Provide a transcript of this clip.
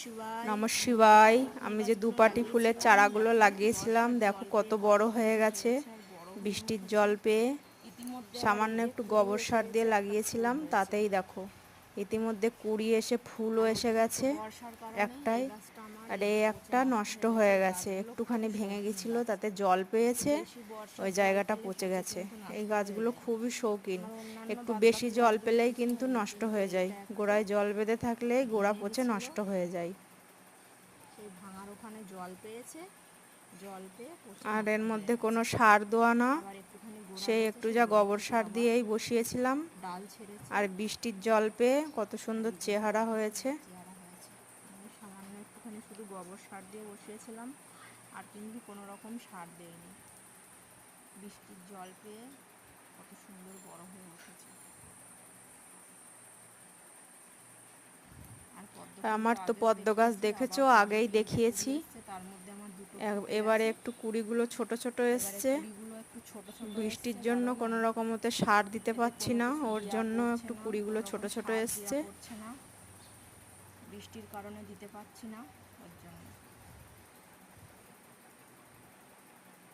শিবায়। নমঃ শিবায়। আমি যে দুপাটি ফুলের চারাগুলো লাগিয়েছিলাম দেখো কত বড় হয়ে গেছে বৃষ্টির জল পেয়ে। সামান্য একটু গোবর সার দিয়ে লাগিয়েছিলাম, তাতেই দেখো ইতিমধ্যে কুড়ি এসে ফুলও এসে গেছে একটাই। আর এই একটা নষ্ট হয়ে গেছে, একটুখানি ভেঙে গেছিলো, তাতে জল পেয়েছে, ওই জায়গাটা পচে গেছে। এই গাছগুলো খুবই শৌখিন, একটু বেশি জল পেলেই কিন্তু নষ্ট হয়ে যায়, গোড়ায় জল বেঁধে থাকলে গোড়া পচে নষ্ট হয়ে যায়। সেই ভাঙার ওখানে জল পেয়েছে, জল পেয়ে আর এর মধ্যে কোনো সার দেওয়া না, আবার একটুখানি সেই একটু যা গোবর সার দিয়েই বসিয়েছিলাম। ডাল ছেড়েছে, আর বৃষ্টির জল পেয়ে কত সুন্দর চেহারা হয়েছে। আমি সামান্য একটুখানি শুধু গোবর সার দিয়ে বসিয়েছিলাম, আর কিন্তু কোনো রকম সার দেয়নি। বৃষ্টির জল পেয়ে কত সুন্দর বড় হয়ে উঠেছে। আমার তো পদ্ম গাছ দেখেছো, আগেই দেখিয়েছি। তার মধ্যে আমার দুটো এবারে একটু কুড়িগুলো ছোট ছোট এসছে। বৃষ্টির জন্য কোনো রকমতে সার দিতে পারছি না, ওর জন্য একটু কুড়িগুলো ছোট ছোট এসছে। বৃষ্টির কারণে দিতে পারছি না, ওর জন্য।